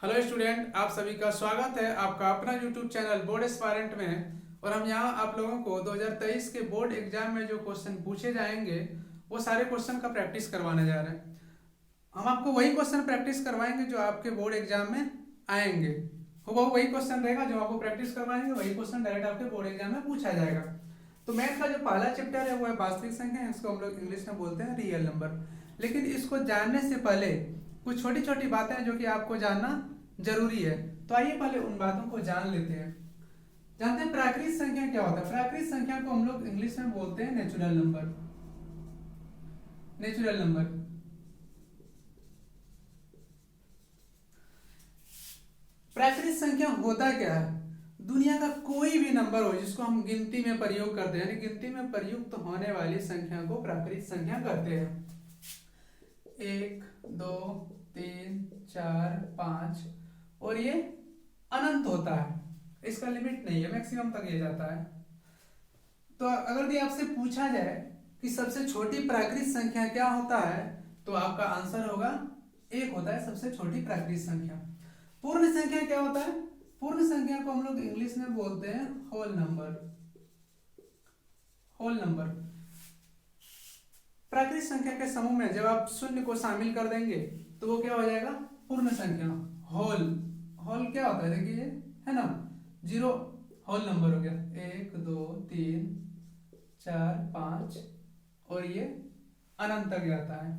Hello student, आप सभी का स्वागत है आपका अपना यूट्यूब चैनल बोर्ड एस्पायरेंट में। और हम यहाँ आप लोगों को 2023 के बोर्ड एग्जाम में जो क्वेश्चन पूछे जाएंगे वो सारे क्वेश्चन का प्रैक्टिस करवाने जा रहे हैं। हम आपको वही क्वेश्चन प्रैक्टिस करवाएंगे जो आपके बोर्ड एग्जाम में आएंगे। वो वही क्वेश्चन रहेगा जो आपको प्रैक्टिस करवाएंगे, वही क्वेश्चन डायरेक्ट आपके बोर्ड एग्जाम में पूछा जाएगा। तो मैथ का जो पहला चैप्टर है वो है वास्तविक संख्या, इसको हम लोग इंग्लिश में बोलते हैं रियल नंबर। लेकिन इसको जानने से पहले कुछ छोटी छोटी बातें हैं जो कि आपको जानना जरूरी है। तो आइए पहले उन बातों को जान लेते हैं। जानते हैं प्राकृतिक संख्या क्या होता है। प्राकृतिक संख्या को हम लोग इंग्लिश में बोलते हैं नेचुरल नंबर। नेचुरल नंबर प्राकृतिक संख्या होता क्या है? दुनिया का कोई भी नंबर हो जिसको हम गिनती में प्रयोग करते हैं, यानी गिनती में प्रयुक्त होने वाली संख्या को प्राकृतिक संख्या कहते हैं। 1 2 3 4 5 और ये अनंत होता है, इसका लिमिट नहीं है, मैक्सिमम तक ये जाता है। तो अगर भी आपसे पूछा जाए कि सबसे छोटी प्राकृतिक संख्या क्या होता है तो आपका आंसर होगा 1 होता है सबसे छोटी प्राकृतिक संख्या। पूर्ण संख्या क्या होता है? पूर्ण संख्या को हम लोग इंग्लिश में बोलते हैं होल नंबर। होल नंबर प्राकृतिक संख्या के समूह में जब आप शून्य को शामिल कर देंगे तो वो क्या हो जाएगा? पूर्ण संख्या। होल होल क्या होता है? देखिए है ना, 0 होल नंबर हो गया। 1 2 3 4 5 और ये अनंत तक जाता है।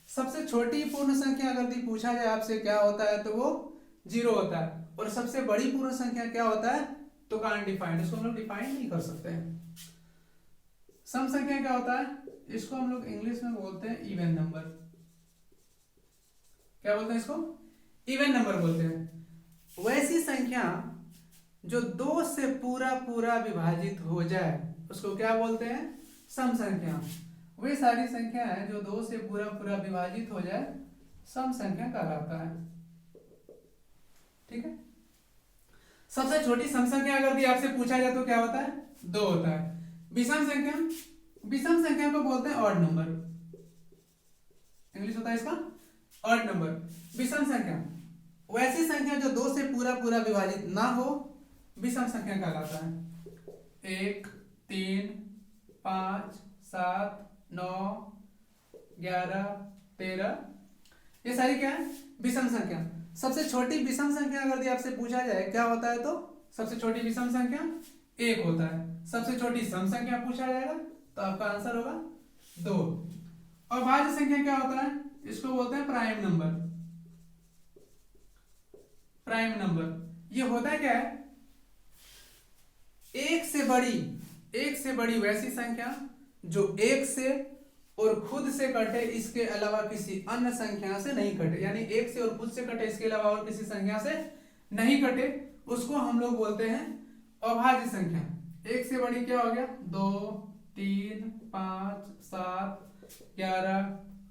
सबसे छोटी पूर्ण संख्या अगर पूछा जाए आपसे क्या होता है तो वो 0 होता है। और सबसे बड़ी पूर्ण संख्या क्या होता है तो कांट डिफाइंड, इसको हम लोग डिफाइन नहीं कर सकते हैं। सम संख्या क्या होता है? इसको हम लोग इंग्लिश में बोलते हैं इवन नंबर। क्या बोलते हैं इसको? इवन नंबर बोलते हैं। वैसी संख्या जो 2 से पूरा पूरा विभाजित हो जाए उसको क्या बोलते हैं? सम संख्या। वे सारी संख्या है जो 2 से पूरा पूरा विभाजित हो जाए सम संख्या कहलाता है। ठीक है। सबसे छोटी सम संख्या अगर भी आपसे पूछा जाए तो क्या होता है? 2 होता है। विषम संख्या, विषम संख्या को बोलते हैं ऑड नंबर। इंग्लिश होता है इसका ऑड नंबर। विषम संख्या वैसी संख्या जो 2 से पूरा पूरा विभाजित ना हो विषम संख्या कहलाता है। 1 3 5 7 9 11 13 ये सारी क्या है? विषम संख्या। सबसे छोटी विषम संख्या अगर आपसे पूछा जाए क्या होता है तो सबसे छोटी विषम संख्या 1 होता है। सबसे छोटी सम संख्या पूछा जाएगा तो आपका आंसर होगा 2। और भाज्य संख्या क्या होता है? इसको बोलते हैं प्राइम नंबर। प्राइम नंबर ये होता है क्या है? एक से बड़ी वैसी संख्या जो 1 से और खुद से कटे, इसके अलावा किसी अन्य संख्या से नहीं कटे, यानी 1 से और खुद से कटे इसके अलावा और किसी संख्या से नहीं कटे, उसको हम लोग बोलते हैं अभाज्य संख्या। 1 से बड़ी क्या हो गया? 2 3 5 7 11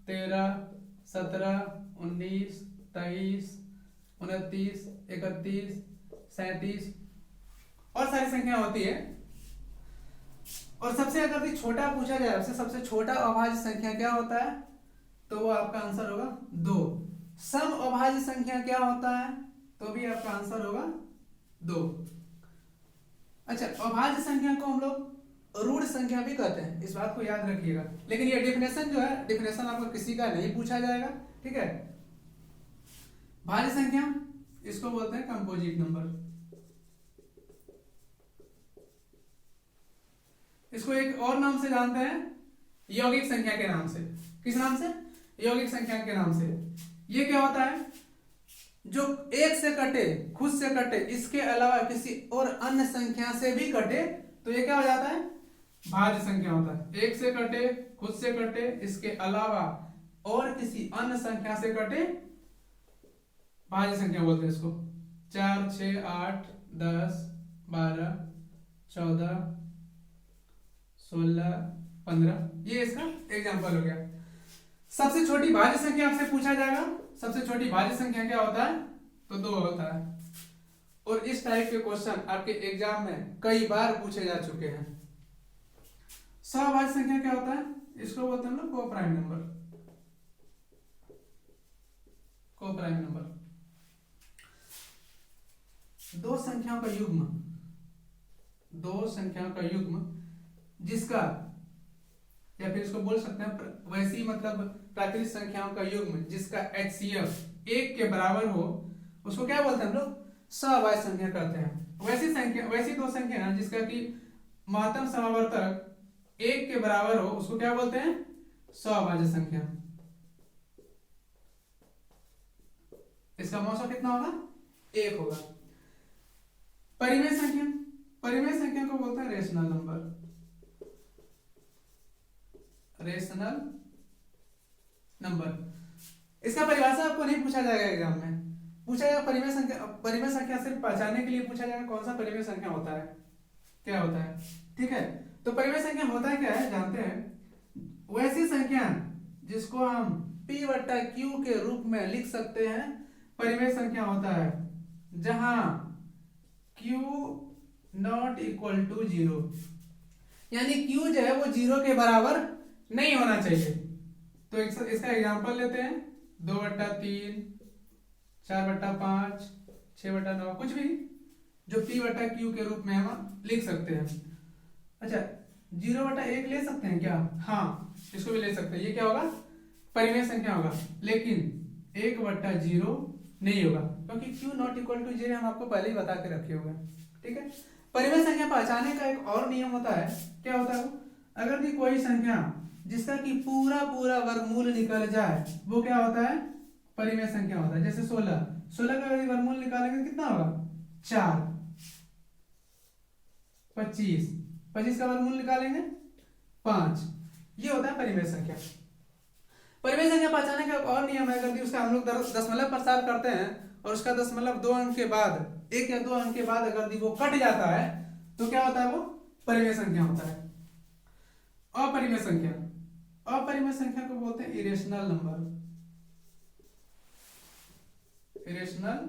13 17 19 23 29 31 37 और सारी संख्या होती है। और सबसे अगर भी छोटा पूछा जाए आपसे सबसे छोटा अभाज्य संख्या क्या होता है तो वो आपका आंसर होगा 2। सम अभाज्य संख्या क्या होता है तो भी आपका आंसर होगा 2। अच्छा, अभाज्य संख्या को हम लोग ऋण संख्या भी कहते हैं, इस बात को याद रखिएगा। लेकिन ये डेफिनेशन जो है, डेफिनेशन आपको किसी का नहीं पूछा जाएगा। ठीक है। भाज्य संख्या इसको बोलते हैं कंपोजिट नंबर। इसको एक और नाम से जानते हैं, यौगिक संख्या के नाम से। किस नाम से? यौगिक संख्या के नाम से। ये क्या होता है? जो 1 से कटे, खुद से कटे, इसके अलावा किसी और अन्य संख्या से भी कटे तो ये क्या हो जाता है? भाज्य संख्या होता है। 1 से कटे, खुद से कटे, इसके अलावा और किसी अन्य संख्या से कटे, भाज्य संख्या बोलते हैं इसको। 4 6 8 10 12 14 16 15 ये इसका एग्जांपल हो गया। सबसे छोटी भाज्य संख्या आपसे पूछा जाएगा, सबसे छोटी भाज्य संख्या क्या होता है तो 2 होता है। और इस टाइप के क्वेश्चन आपके एग्जाम में कई बार पूछे जा चुके हैं। सहभाज्य संख्या क्या होता है? इसको बोलते हैं हम लोग को प्राइम नंबर। को प्राइम नंबर। दो संख्याओं का युग्म, दो संख्याओं का युग्म जिसका, या फिर इसको बोल सकते हैं वैसी मतलब प्राकृतिक संख्याओं का युग्म जिसका HCF 1 के बराबर हो, उसको क्या बोलते हैं हम लोग? सअभाज्य संख्या कहते हैं। वैसी संख्या, वैसी दो संख्या है जिसका कि महत्तम समावर्तक 1 के बराबर हो, उसको क्या बोलते हैं? सअभाज्य संख्या। इसका मौसा कितना होगा? 1 होगा। परिमेय संख्या, परिमेय संख्या को बोलते हैं रेशनल नंबर, रेशनल नंबर। इसका परिभाषा आपको नहीं पूछा जाएगा एग्जाम में, पूछा जाएगा परिमेय संख्या। परिमेय संख्या सिर्फ पहचानने के लिए पूछा जाएगा कौन सा परिमेय संख्या होता है, क्या होता है। ठीक है, तो परिमेय संख्या होता है क्या है जानते हैं? वैसी संख्या जिसको हम P बट्टा Q के रूप में लिख सकते हैं, परिमेय संख्या होता है। जहां Q नॉट इक्वल टू 0, यानी Q जो है वो 0 के बराबर नहीं होना चाहिए। तो इसका एग्जांपल लेते हैं, 2/3, 4/5, 6/9, कुछ भी जो P बटा Q के रूप में हम लिख सकते हैं। अच्छा, 0/1 ले सकते हैं क्या? हाँ, इसको भी ले सकते हैं। ये क्या होगा? परिमेय संख्या होगा, लेकिन 1/0 नहीं होगा, क्योंकि Q नॉट इक्वल टू 0 हम आपको पहले ही बता के रखे हुए हैं। ठीक है, परिमेय संख्या पहचानने का एक और नियम होता है। क्या होता है वो? अगर भी कोई संख्या जिसका कि पूरा पूरा वर्गमूल निकल जाए, वो क्या होता है? परिमेय संख्या होता है। जैसे 16 का यदि वर्गमूल निकालेंगे कितना होगा? 4। 25 का वर्गमूल निकालेंगे 5। ये होता है परिमेय संख्या। परिमेय संख्या पहचानने का और नियम है, अगर उसका हम लोग दशमलव प्रसार करते हैं और उसका दशमलव 2 अंक के बाद, 1 या 2 अंक के बाद अगर वो कट जाता है, तो क्या होता है? वो परिमेय संख्या होता है। अपरिमेय संख्या, अपरिमेय संख्या को बोलते हैं इरेशनल नंबर, इरेशनल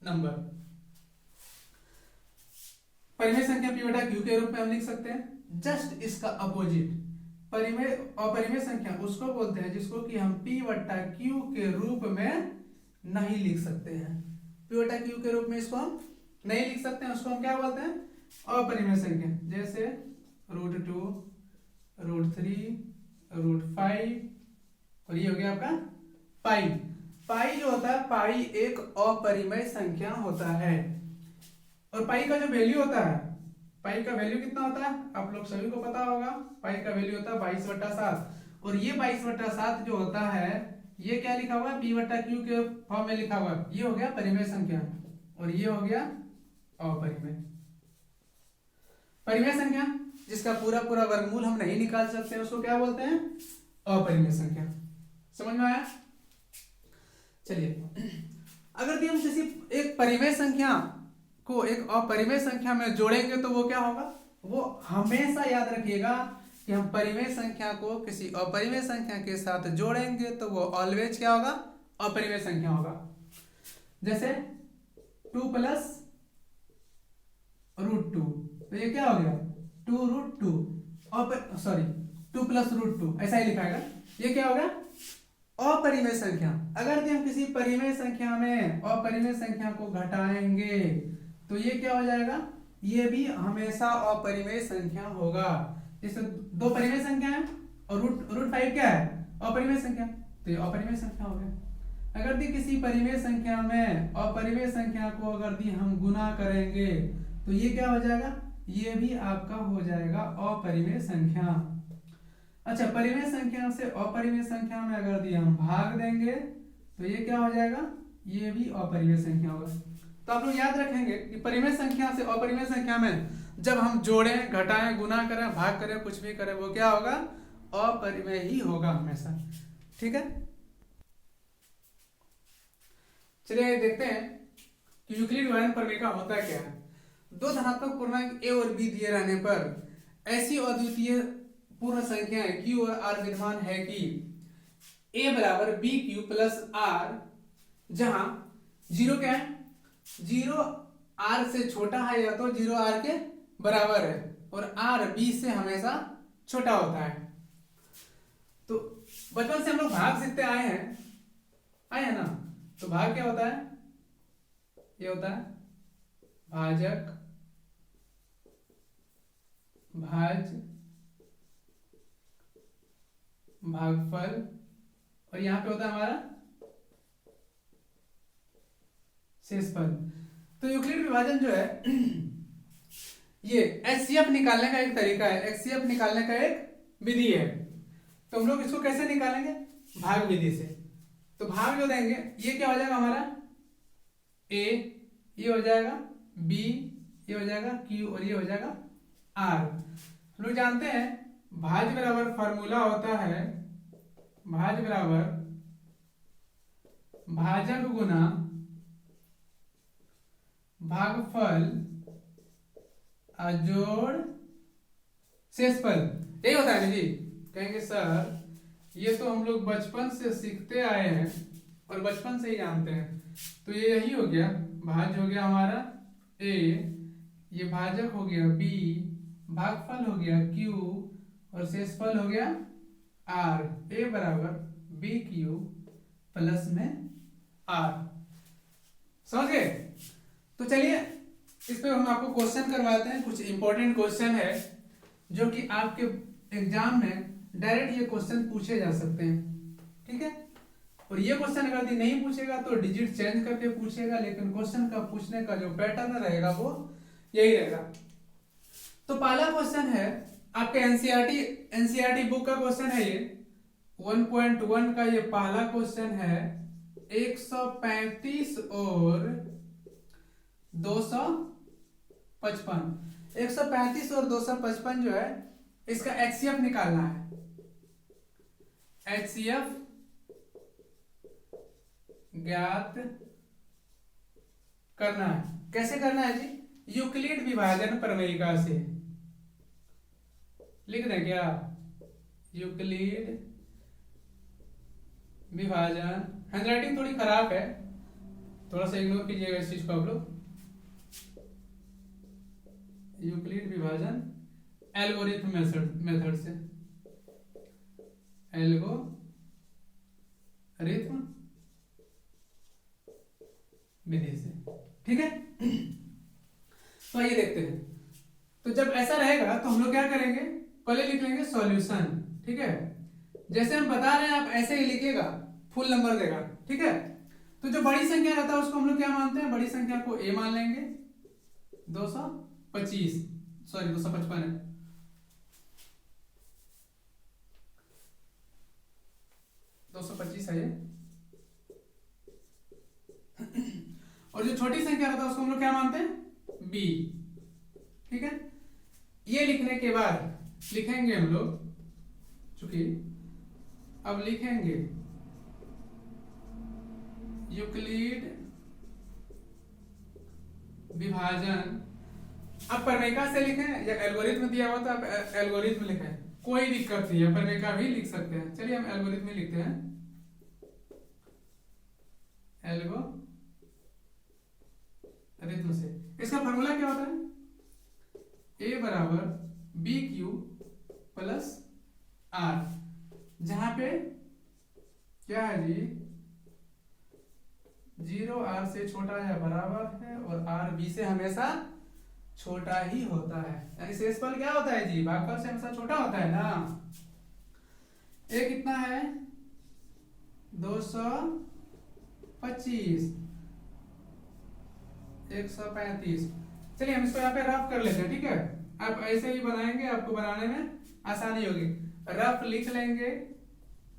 नंबर। परिमेय संख्या P बटा Q के रूप में हम लिख सकते हैं। जस्ट इसका अपोजिट परिमेय, अपरिमेय संख्या उसको बोलते हैं जिसको कि हम P बटा Q के रूप में नहीं लिख सकते हैं। P बटा Q के रूप में इसको हम नहीं लिख सकते हैं, उसको हम क्या बोलते हैं? अपरिमेय संख्या। जैसे √2, √3, √5, और ये हो गया आपका पाई। पाई जो होता है, पाई एक अपरिमेय संख्या होता है। और पाई का जो वैल्यू होता है, पाई का वैल्यू कितना होता है? आप लोग सभी को पता होगा, पाई का वैल्यू होता है 22/7। और ये 22/7 जो होता है, ये क्या लिखा हुआ है? P बटा Q के फॉर्म में लिखा हुआ है। ये हो गया परिमेय संख्या, और ये हो गया अपरिमेय। परिमेय संख्या जिसका पूरा पूरा वर्गमूल हम नहीं निकाल सकते, उसको क्या बोलते हैं? अपरिमेय संख्या। समझ में आया? चलिए, अगर हम किसी एक परिमेय संख्या को एक अपरिमेय संख्या में जोड़ेंगे तो वो क्या होगा? वो हमेशा याद रखिएगा कि हम परिमेय संख्या को किसी अपरिमेय संख्या के साथ जोड़ेंगे तो वो ऑलवेज क्या होगा? अपरिमेय संख्या होगा। जैसे 2 + √2, तो ये क्या हो गया? 2√2, सॉरी 2 + √2, ऐसा ही लिखाएगा। ये क्या होगा? अपरिमेय संख्या। अगर हम किसी परिमेय संख्या में अपरिमेय संख्या को घटाएंगे तो ये क्या हो जाएगा? ये भी हमेशा अपरिमेय संख्या होगा। जैसे 2 परिमेय संख्या है और √5 क्या है? अपरिमेय संख्या, तो ये अपरिमेय संख्या हो गया। अगर दी किसी परिमेय संख्या में अपरिमेय संख्या को अगर दी हम गुना करेंगे तो ये क्या हो जाएगा? ये भी आपका हो जाएगा अपरिमेय संख्या। अच्छा, परिमेय संख्या से अपरिमेय संख्या में अगर दी हम भाग देंगे तो ये क्या हो जाएगा? ये भी अपरिमेय संख्या होगा। तो आप लोग याद रखेंगे कि परिमेय संख्या से अपरिमेय संख्या में जब हम जोड़ें, घटाएं, गुना करें, भाग करें, कुछ भी करें, वो क्या होगा? अपरिमेय ही होगा हमेशा। ठीक है, चलिए देखते हैं कि यूक्लिड विभाजन प्रमेय का होता क्या है। दो धनात्मक पूर्णांक a और b दिए रहने पर ऐसी अद्वितीय पूर्ण संख्याएं q और r विद्यमान है कि a बराबर bq प्लस r, जहां 0 क्या है? 0 r से छोटा है या तो 0 r के बराबर है, और r b से हमेशा छोटा होता है। तो बचपन से हम लोग भाग सीखते आए हैं ना? तो भाग क्या होता है? ये होता है भाजक, भाज, भागफल, और यहाँ पे होता है हमारा शेषफल। तो यूक्लिड विभाजन जो है ये एचसीएफ निकालने का एक तरीका है, एचसीएफ निकालने का एक विधि है। तो हम लोग इसको कैसे निकालेंगे? भाग विधि से। तो भाग जो देंगे, ये क्या हो जाएगा हमारा ए, ये हो जाएगा बी, ये हो जाएगा क्यू, और ये हो जाएगा आर। हम लोग जानते हैं भाज बराबर फॉर्मूला होता है भाज बराबर भाजक गुना भागफल जोड़ शेषफल। यही होता है ना जी? कहेंगे सर ये तो हम लोग बचपन से सीखते आए हैं और बचपन से ही जानते हैं। तो ये यही हो गया, भाज हो गया हमारा ए, ये भाजक हो गया बी, भागफल हो गया क्यू, और शेषफल हो गया आर। ए बराबर बी क्यू प्लस में आर। समझ गए? तो चलिए इस पे हम आपको क्वेश्चन करवाते हैं। कुछ इंपॉर्टेंट क्वेश्चन है जो कि आपके एग्जाम में डायरेक्ट ये क्वेश्चन पूछे जा सकते हैं, ठीक है? और ये क्वेश्चन अगर नहीं पूछेगा तो डिजिट चेंज करके पूछेगा, लेकिन क्वेश्चन का पूछने का जो पैटर्न रहेगा वो यही रहेगा। तो पहला क्वेश्चन है आपके एनसीईआरटी बुक का क्वेश्चन है, ये 1.1 का ये पहला क्वेश्चन है। 135 और 255, 135 और 255 जो है इसका एचसीएफ निकालना है। एचसीएफ ज्ञात करना है। कैसे करना है जी? यूक्लिड विभाजन प्रमेयिका से। लिख दें क्या? यूक्लिड विभाजन। हैंडराइटिंग थोड़ी खराब है, थोड़ा सा इग्नोर कीजिएगा इस चीज को आप लोग। यूक्लिड विभाजन एल्गोरिथम मेथड से, एल्गोरिथम विधि से, ठीक है? तो आइए देखते हैं। तो जब ऐसा रहेगा तो हम लोग क्या करेंगे, पहले लिख लेंगे सॉल्यूशन, ठीक है? जैसे हम बता रहे हैं आप ऐसे ही लिखिएगा, फुल नंबर देगा, ठीक है? तो जो बड़ी संख्या रहता है उसको हम लोग क्या मानते हैं? बड़ी संख्या को ए मान लेंगे। 255 है। है ये। और जो छोटी संख्या रहता है उसको हम लोग क्या मानते हैं? बी, ठीक है? ये लिखने के बाद लिखेंगे हम लोग, चूंकि अब लिखेंगे यूक्लिड विभाजन। अब प्रमेयिका से लिखें या एल्गोरिथम दिया हुआ तो आप एल्गोरिथम लिखें, कोई दिक्कत नहीं है, प्रमेयिका भी लिख सकते हैं। चलिए हम एल्गोरिथम में लिखते हैं, एल्गोरिथम से। इसका फॉर्मूला क्या होता है? ए बराबर बी क्यू प्लस आर, जहां पे क्या है जी? 0 आर से छोटा या बराबर है और आर बी से हमेशा छोटा ही होता है। यानी शेषफल क्या होता है जी? भागफल से हमेशा छोटा होता है ना। ए कितना है? 225, 135। चलिए हम इसको यहाँ पे रफ कर लेते हैं, ठीक है? आप ऐसे ही बनाएंगे, आपको बनाने में आसानी होगी। रफ लिख लेंगे,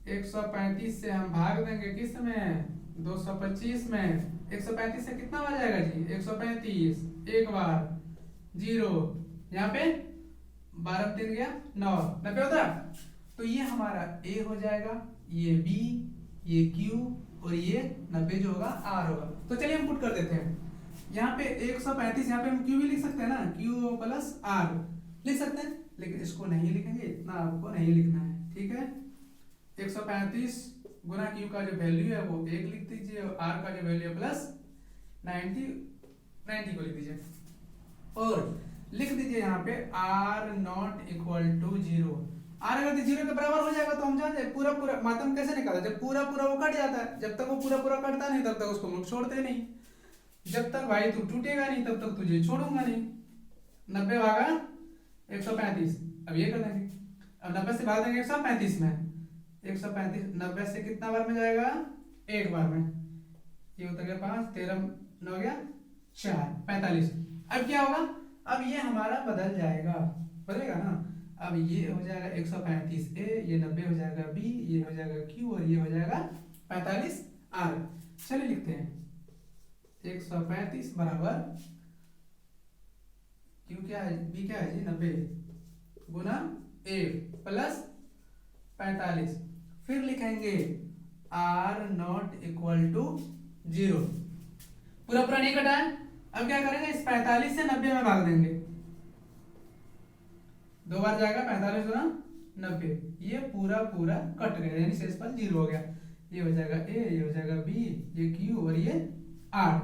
135 से हम भाग देंगे किस में? 225 में। 135 से कितना आ जाएगा जी? 135, एक बार 0, यहाँ पे 12 3 गया 9, 90 होता। तो ये हमारा ए हो जाएगा, ये बी, ये क्यू, और ये 90 जो होगा आर होगा। तो चलिए हम पुट कर देते हैं यहाँ पे 135, यहाँ पे हम क्यू भी लिख सकते हैं ना, क्यू प्लस आर लिख सकते हैं, लेकिन इसको नहीं लिखेंगे, इतना आपको नहीं लिखना है, ठीक है? 135 गुना क्यू का जो वैल्यू है वो 1 लिख दीजिए, और आर का जो वैल्यू है प्लस 90 को लिख दीजिए, और लिख दीजिए यहाँ पे R not equal to 0। R अगर 0 के बराबर हो जाएगा तो हम जान जाए पूरा माध्यम कैसे निकाला? जब पूरा वो कट जाता है, जब तक वो पूरा कटता नहीं तब तक उसको हम लोग छोड़ते नहीं। जब तक भाई तू टूटेगा नहीं तब तक तुझे छोड़ूंगा नहीं। 90 भागा 135, अब ये कर देंगे। अब 90 से भाग देंगे 135 में, 135 90 से कितना बार में जाएगा, एक बार में। ये होता गया 5, 13 9 गया 4, 45। अब क्या होगा, अब ये हमारा बदल जाएगा, बदलेगा ना। अब ये हो जाएगा 135 ए, ये 90 हो जाएगा बी, ये हो जाएगा क्यू और ये हो जाएगा 45 आर। चलिए लिखते हैं 135 बराबर क्यू क्या है, बी क्या है जी 90 गुना ए प्लस 45। फिर लिखेंगे आर नॉट इक्वल टू 0। पूरा पूरा नहीं कटा है। अब क्या करेंगे, इस 45 से 90 में भाग देंगे, दो बार जाएगा 45 गुना 90, ये पूरा पूरा कट गया यानी शेषफल 0 हो गया। ये हो जाएगा ए, ये हो जाएगा बी, ये क्यू और ये आर।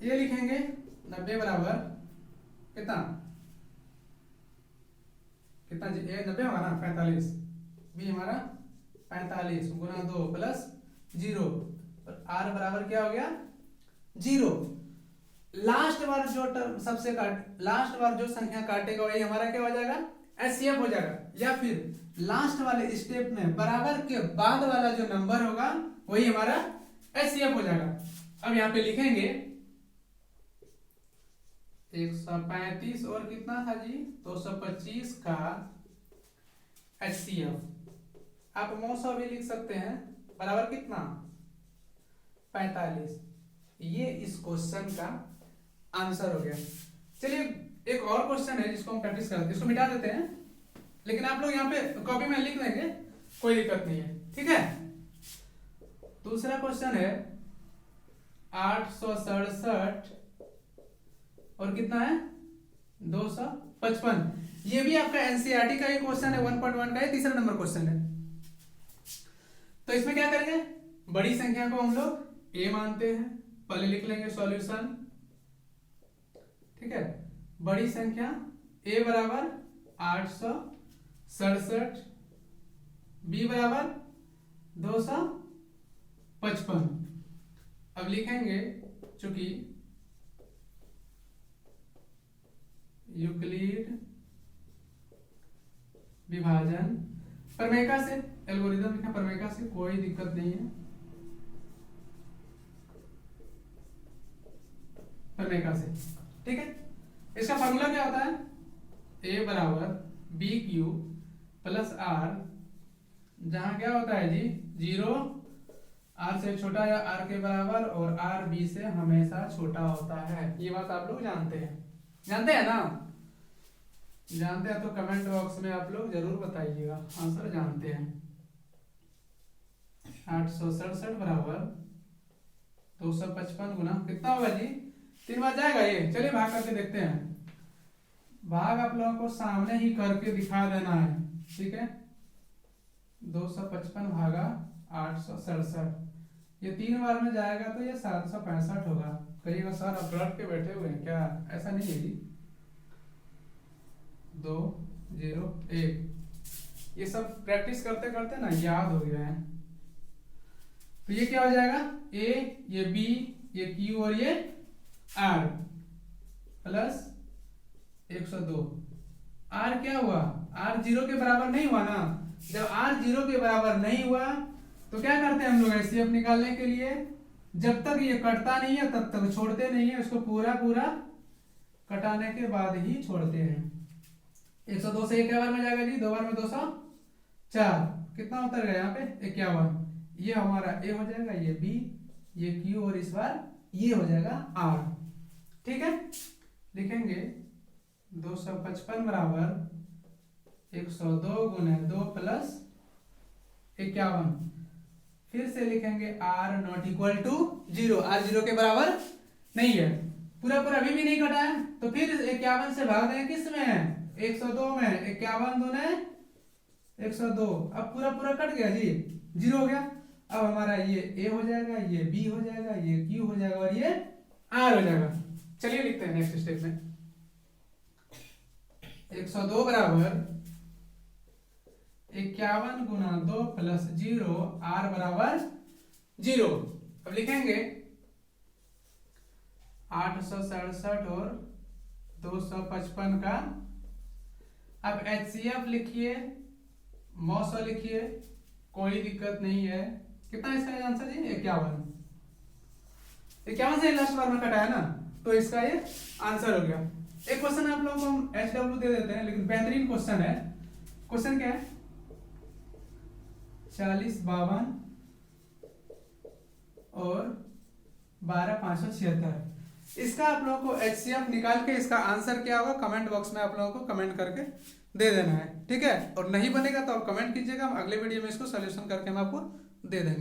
ये लिखेंगे 90 बराबर कितना कितना जी, ए 90 हमारा 45, बी हमारा 45 गुना 2 प्लस 0 और आर बराबर क्या हो गया 0। लास्ट बार जो टर्म सबसे लास्ट बार जो संख्या काटेगा वही हमारा क्या हो जाएगा, एचसीएफ हो जाएगा। या फिर लास्ट वाले स्टेप में बराबर के बाद वाला जो नंबर होगा वही हमारा एचसीएफ हो जाएगा। अब यहाँ पे लिखेंगे 135 और कितना था जी 225 का एचसीएफ। आप मौसा भी लिख सकते हैं, बराबर कितना 45। ये इस क्वेश्चन का आंसर हो गया। चलिए एक और क्वेश्चन है जिसको हम प्रैक्टिस करते हैं, इसको मिटा देते हैं, लेकिन आप लोग यहाँ पे कॉपी में लिख देंगे, कोई दिक्कत नहीं है, ठीक है। दूसरा क्वेश्चन है 867 और कितना है 255। ये भी आपका एनसीईआरटी का ही क्वेश्चन है, 1.1 का है, तीसरा नंबर क्वेश्चन है। तो इसमें क्या करेंगे, बड़ी संख्या को हम लोग ए मानते हैं, पहले लिख लेंगे सॉल्यूशन, ठीक है। बड़ी संख्या a बराबर 867, b बराबर 255। अब लिखेंगे चूंकि यूक्लिड विभाजन प्रमेय से, एल्गोरिथम लिखा प्रमेय से, कोई दिक्कत नहीं है, प्रमेय से, ठीक है। इसका फार्मूला क्या होता है, a बराबर बी क्यू प्लस आर, जहां क्या होता है जी 0 आर से छोटा या आर के बराबर और आर बी से हमेशा छोटा होता है। ये बात आप लोग जानते हैं, जानते हैं ना, जानते हैं तो कमेंट बॉक्स में आप लोग जरूर बताइएगा आंसर जानते हैं। 867 बराबर 255 गुना कितना होगा जी, 3 बार जाएगा ये। चलिए भाग करके देखते हैं, भाग आप लोगों को सामने ही करके दिखा देना है, ठीक है। 255 भागा 867, ये 3 बार में जाएगा तो ये 765 होगा। कहिएगा सर आप रट के बैठे हुए हैं क्या, ऐसा नहीं है जी। 2 0 1, ये सब प्रैक्टिस करते करते ना याद हो गया है। तो ये क्या हो जाएगा, ए, ये बी, ये क्यू और ये आर प्लस 102। आर क्या हुआ, आर 0 के बराबर नहीं हुआ ना। जब आर 0 के बराबर नहीं हुआ तो क्या करते हैं हम लोग एचसीएफ निकालने के लिए, जब तक ये कटता नहीं है तब तक छोड़ते नहीं है, उसको पूरा पूरा कटाने के बाद ही छोड़ते हैं। 102 से 1 बार में जाएगा जी, 2 बार में 204, कितना उतर गया यहाँ पे 51। ये हमारा ए हो जाएगा, ये बी, ये क्यू और इस बार ये हो जाएगा आर, ठीक है। लिखेंगे 255 बराबर 102 गुना 2 प्लस 51। फिर से लिखेंगे R not equal to 0, R 0 के बराबर नहीं है, पूरा पूरा अभी भी नहीं कटा है, तो फिर 51 से भाग देंगे किस में, 102 में, 51 दूने 102। अब पूरा पूरा कट गया जी, 0 हो गया। अब हमारा ये ए हो जाएगा, ये बी हो जाएगा, ये क्यू हो जाएगा और ये आर हो जाएगा। चलिए लिखते हैं नेक्स्ट स्टेप में, 102 बराबर 51 गुना 2 प्लस 0, आर बराबर 0। अब लिखेंगे 867 और 255 का, अब HCF लिखिए, मौसो लिखिए, कोई दिक्कत नहीं है। कितना इसका आंसर जी? 51। 51 से लास्ट बार में कटा है ना, तो इसका ये आंसर हो गया। एक क्वेश्चन आप लोगों को हम HW दे देते हैं, लेकिन बेहतरीन क्वेश्चन है। क्वेश्चन क्या है? 40 52 और 12 576। इसका आप लोगों को HCF निकाल के इसका आंसर क्या होगा कमेंट बॉक्स में आप लोगों को कमेंट करके दे देना है, ठीक है। और नहीं बनेगा तो आप कमेंट कीजिएगा, हम अगले वीडियो में इसको सोल्यूशन करके हम आपको दे देंगे।